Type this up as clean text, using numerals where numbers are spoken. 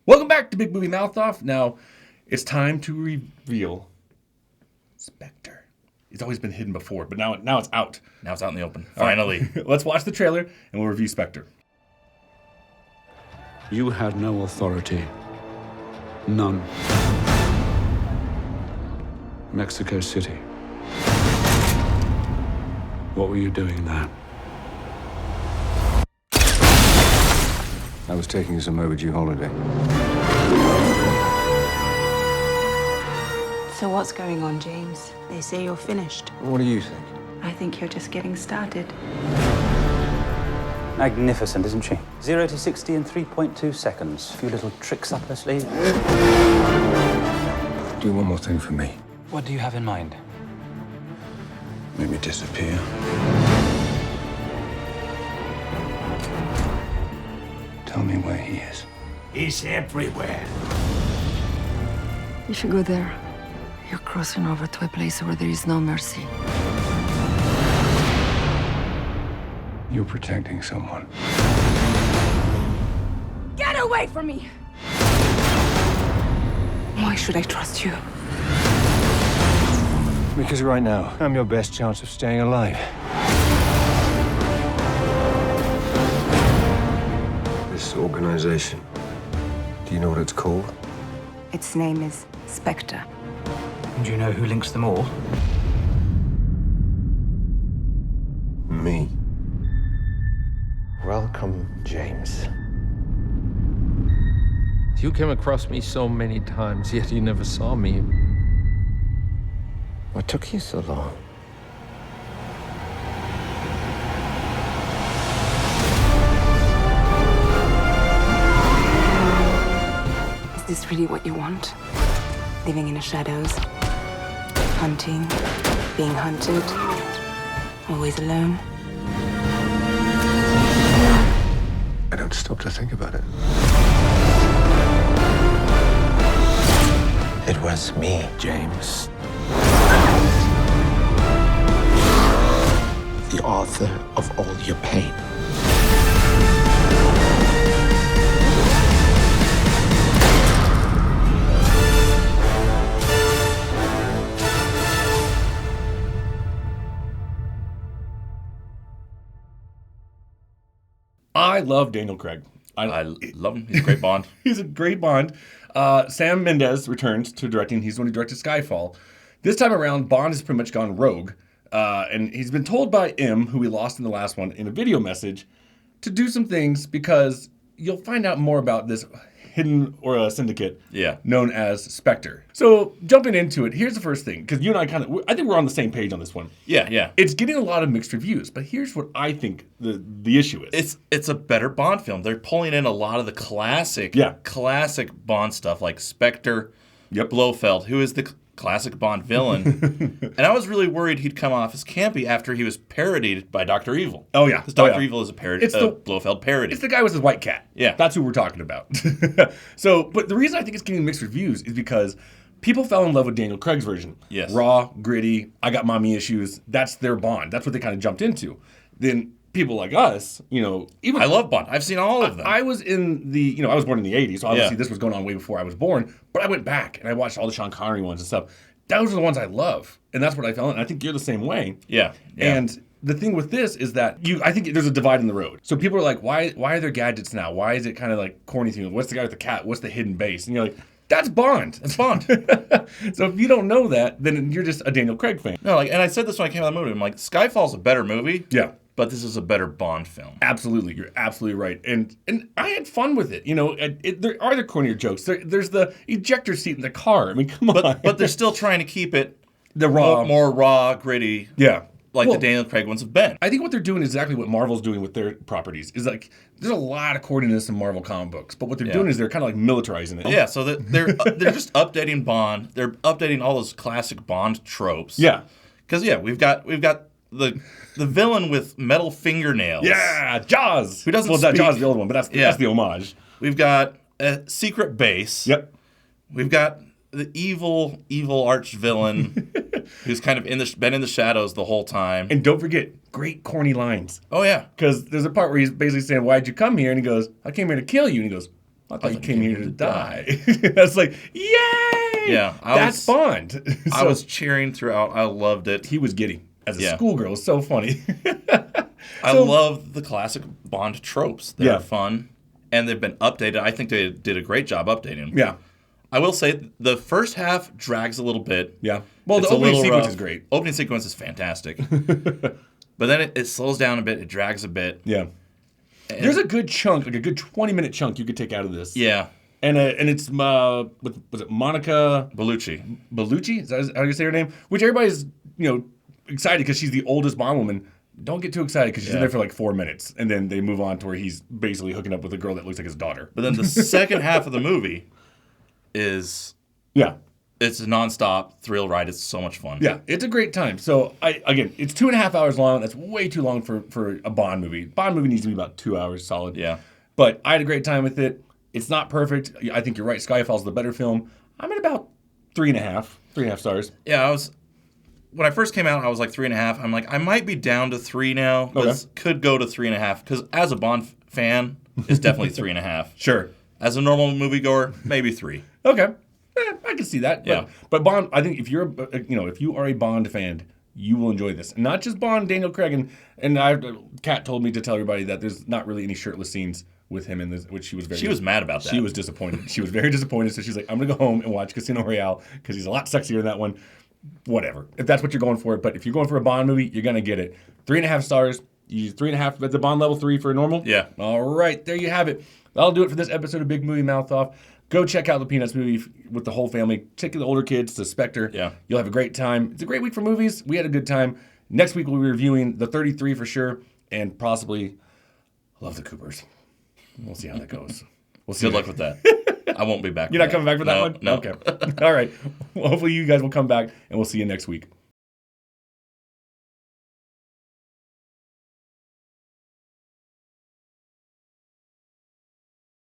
Welcome back to Big Movie Mouth Off. Now, it's time to reveal Spectre. It's always been hidden before, but now it's out. Now it's out in the open. Finally. Right. Let's watch the trailer and we'll review Spectre. You had no authority. None. Mexico City. What were you doing there? I was taking some overdue holiday. So what's going on, James? They say you're finished. What do you think? I think you're just getting started. Magnificent, isn't she? 0 to 60 in 3.2 seconds. A few little tricks up her sleeve. Do one more thing for me. What do you have in mind? Make me disappear. Tell me where he is. He's everywhere. If you go there, you're crossing over to a place where there is no mercy. You're protecting someone. Get away from me! Why should I trust you? Because right now, I'm your best chance of staying alive. This organization, do you know what it's called? Its name is Spectre. Do you know who links them all? Me. Welcome, James. You came across me so many times, yet you never saw me. What took you so long? Is this really what you want? Living in the shadows, hunting, being hunted, always alone. I don't stop to think about it. It was me, James. The author of all your pain. I love Daniel Craig. I love him. He's a great Bond. He's a great Bond. Sam Mendes returns to directing. He's the one who directed Skyfall. This time around, Bond has pretty much gone rogue. And he's been told by M, who we lost in the last one, in a video message, to do some things because you'll find out more about this hidden or syndicate known as Spectre. So jumping into it, here's the first thing, because you and I think we're on the same page on this one. Yeah. It's getting a lot of mixed reviews, but here's what I think the issue is. It's a better Bond film. They're pulling in a lot of the classic Bond stuff like Spectre, Blofeld, who is the classic Bond villain. And I was really worried he'd come off as campy after he was parodied by Dr. Evil. Oh, yeah. Because Dr. Evil is a parody, Blofeld parody. It's the guy with his white cat. Yeah. That's who we're talking about. But the reason I think it's getting mixed reviews is because people fell in love with Daniel Craig's version. Yes. Raw, gritty, I got mommy issues. That's their Bond. That's what they kind of jumped into. Then people like us, even I love Bond. I've seen all of them. I was in the, I was born in the 80s, so obviously this was going on way before I was born, but I went back and I watched all the Sean Connery ones and stuff. Those are the ones I love, and that's what I felt, and I think you're the same way. Yeah. And the thing with this is that I think there's a divide in the road. So people are like, why are there gadgets now? Why is it kind of like corny thing? What's the guy with the cat? What's the hidden base? And you're like, that's Bond. That's Bond. So if you don't know that, then you're just a Daniel Craig fan. No, and I said this when I came out of the movie. I'm like, Skyfall's a better movie. Yeah. But this is a better Bond film. Absolutely. You're absolutely right. And I had fun with it. There are the cornier jokes. There's the ejector seat in the car. I mean, come on. But they're still trying to keep it the raw, more raw, gritty. Yeah. Like the Daniel Craig ones have been. I think what they're doing is exactly what Marvel's doing with their properties. Is like, there's a lot of corniness in Marvel comic books. But what they're doing is they're kind of like militarizing it. Yeah, so they're just updating Bond. They're updating all those classic Bond tropes. Yeah. Because, we've got the villain with metal fingernails. Yeah, Jaws. Who doesn't speak. Jaws is the old one, but that's the homage. We've got a secret base. Yep. We've got the evil arch villain who's kind of been in the shadows the whole time. And don't forget, great corny lines. Oh, yeah. Because there's a part where he's basically saying, why'd you come here? And he goes, I came here to kill you. And he goes, I thought you came here to die. That's like, yay! Yeah, that's Bond. I was cheering throughout. I loved it. He was giddy as a schoolgirl. It was so funny. I love the classic Bond tropes. They're fun, and they've been updated. I think they did a great job updating them. Yeah. I will say the first half drags a little bit. Yeah. Well, the opening sequence is great. Opening sequence is fantastic. But then it slows down a bit. It drags a bit. Yeah. And there's a good chunk, like a good 20-minute chunk you could take out of this. Yeah. And it's, was it Monica? Bellucci. Bellucci? Is that how you say her name? Which everybody's, excited because she's the oldest Bond woman. Don't get too excited because she's in there for like 4 minutes. And then they move on to where he's basically hooking up with a girl that looks like his daughter. But then the second half of the movie is... Yeah. It's a nonstop thrill ride. It's so much fun. Yeah, it's a great time. So, again, it's 2.5 hours long. That's way too long for a Bond movie. Bond movie needs to be about 2 hours solid. Yeah. But I had a great time with it. It's not perfect. I think you're right. Skyfall's the better film. I'm at about 3.5 stars. Yeah, when I first came out, I was like 3.5. I'm like, I might be down to 3 now. But could go to 3.5. Because as a Bond fan, it's definitely 3.5. Sure. As a normal moviegoer, maybe 3. Okay. I can see that. Yeah. But Bond, I think if you are a Bond fan, you will enjoy this. And not just Bond, Daniel Craig, and Kat told me to tell everybody that there's not really any shirtless scenes with him in this, which she was very. She was mad about that. She was disappointed. She was very disappointed. So she's like, I'm gonna go home and watch Casino Royale because he's a lot sexier in that one. Whatever. If that's what you're going for, but if you're going for a Bond movie, you're gonna get it. 3.5 stars. You use 3.5 at the Bond level 3 for a normal. Yeah. All right, there you have it. That'll do it for this episode of Big Movie Mouth Off. Go check out the Peanuts movie with the whole family. Take the older kids to Spectre. Yeah. You'll have a great time. It's a great week for movies. We had a good time. Next week we'll be reviewing The 33 for sure, and possibly Love the Coopers. We'll see how that goes. We'll see. Good luck with that. I won't be back. You're not coming back for that one? No. Okay. All right. Well, hopefully you guys will come back, and we'll see you next week.